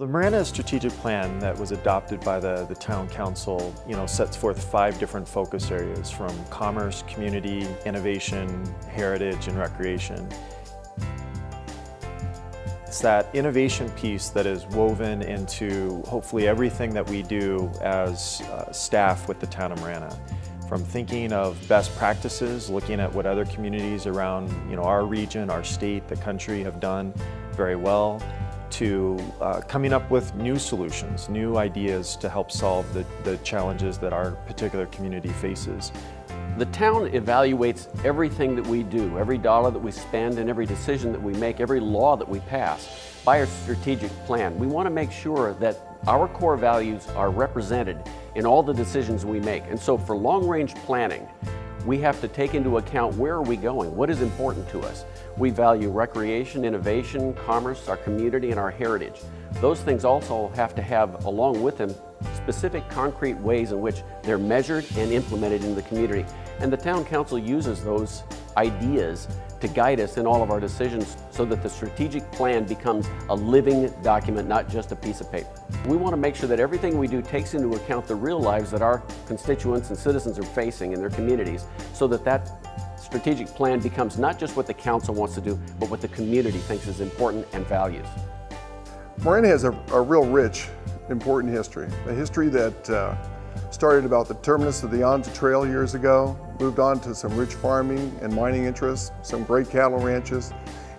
The Marana strategic plan that was adopted by the town council, sets forth 5 different focus areas from commerce, community, innovation, heritage, and recreation. It's that innovation piece that is woven into hopefully everything that we do as staff with the Town of Marana. From thinking of best practices, looking at what other communities around our region, our state, the country have done very well, to coming up with new solutions, new ideas to help solve the challenges that our particular community faces. The town evaluates everything that we do, every dollar that we spend and every decision that we make, every law that we pass by our strategic plan. We want to make sure that our core values are represented in all the decisions we make. And so for long-range planning, we have to take into account where are we going, what is important to us. We value recreation, innovation, commerce, our community, and our heritage. Those things also have to have, along with them, specific concrete ways in which they're measured and implemented in the community. And the town council uses those ideas to guide us in all of our decisions so that the strategic plan becomes a living document, not just a piece of paper. We want to make sure that everything we do takes into account the real lives that our constituents and citizens are facing in their communities, so that that strategic plan becomes not just what the council wants to do, but what the community thinks is important and values. Marana has a real rich, important history. A history that started about the terminus of the Onza Trail years ago, moved on to some rich farming and mining interests, some great cattle ranches,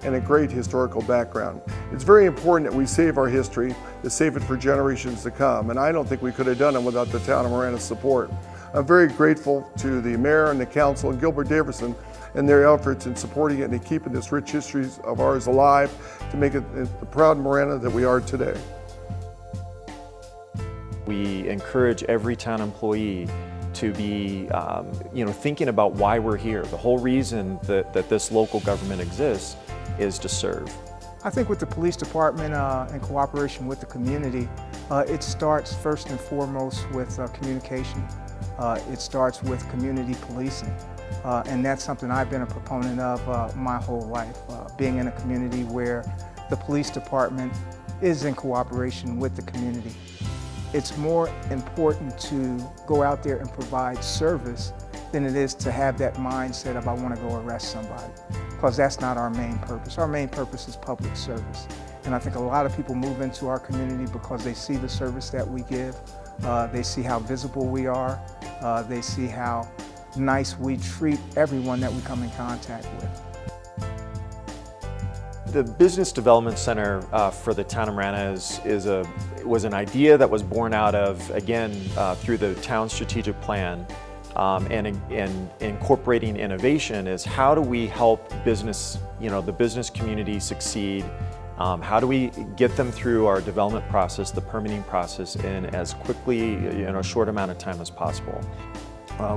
and a great historical background. It's very important that we save our history, to save it for generations to come, and I don't think we could have done it without the town of Marana's support. I'm very grateful to the mayor and the council and Gilbert Davidson and their efforts in supporting it and keeping this rich history of ours alive to make it the proud Marana that we are today. We encourage every town employee to be thinking about why we're here. The whole reason that this local government exists is to serve. I think with the police department in cooperation with the community, it starts first and foremost with communication. It starts with community policing. And that's something I've been a proponent of my whole life, being in a community where the police department is in cooperation with the community. It's more important to go out there and provide service than it is to have that mindset of I want to go arrest somebody, because that's not our main purpose. Our main purpose is public service. And I think a lot of people move into our community because they see the service that we give, they see how visible we are, they see how nice we treat everyone that we come in contact with. The Business Development Center for the Town of Marana was an idea that was born out of, again, through the town strategic plan and incorporating innovation is how do we help business, the business community succeed? How do we get them through our development process, the permitting process, in as quickly, in a short amount of time as possible?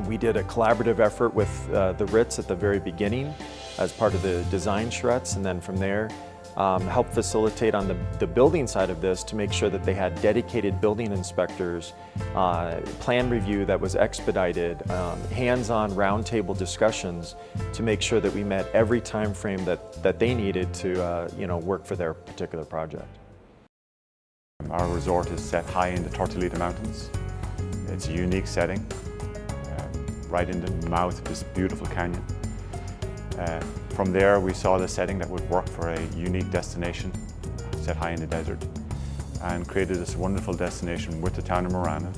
We did a collaborative effort with the Ritz at the very beginning as part of the design charrettes, and then from there helped facilitate on the building side of this to make sure that they had dedicated building inspectors, plan review that was expedited, hands-on roundtable discussions to make sure that we met every time frame that they needed to work for their particular project. Our resort is set high in the Tortolita Mountains. It's a unique setting, right in the mouth of this beautiful canyon. From there we saw the setting that would work for a unique destination set high in the desert, and created this wonderful destination with the town of Marana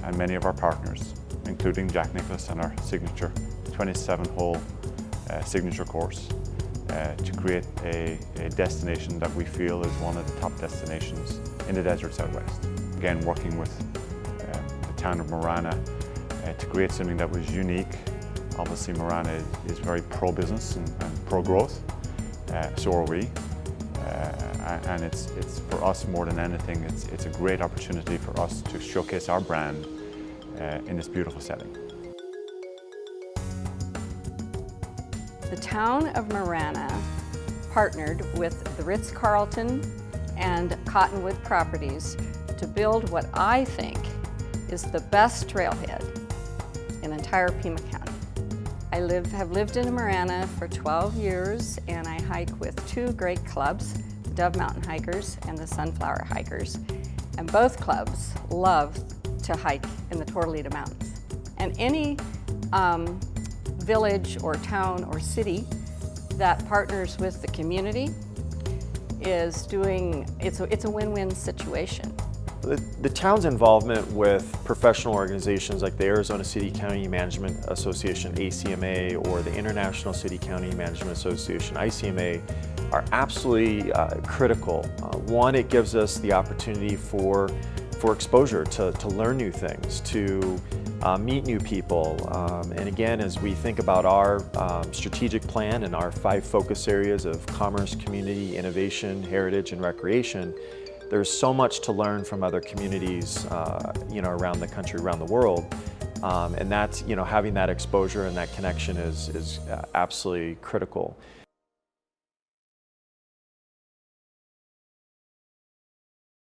and many of our partners, including Jack Nicklaus and our signature 27-hole signature course, to create a destination that we feel is one of the top destinations in the desert Southwest. Again, working with the town of Marana to create something that was unique. Obviously Marana is very pro-business and pro-growth, so are we. And it's for us more than anything, it's a great opportunity for us to showcase our brand in this beautiful setting. The town of Marana partnered with the Ritz-Carlton and Cottonwood Properties to build what I think is the best trailhead in entire Pima County. I have lived in Marana for 12 years, and I hike with 2 great clubs, the Dove Mountain Hikers and the Sunflower Hikers. And both clubs love to hike in the Tortolita Mountains. And any village or town or city that partners with the community is doing, it's a win-win situation. The town's involvement with professional organizations like the Arizona City County Management Association, ACMA, or the International City County Management Association, ICMA, are absolutely critical. One, it gives us the opportunity for exposure, to learn new things, to meet new people. And again, as we think about our strategic plan and our 5 focus areas of commerce, community, innovation, heritage, and recreation, there's so much to learn from other communities, around the country, around the world. And that's, having that exposure and that connection is absolutely critical.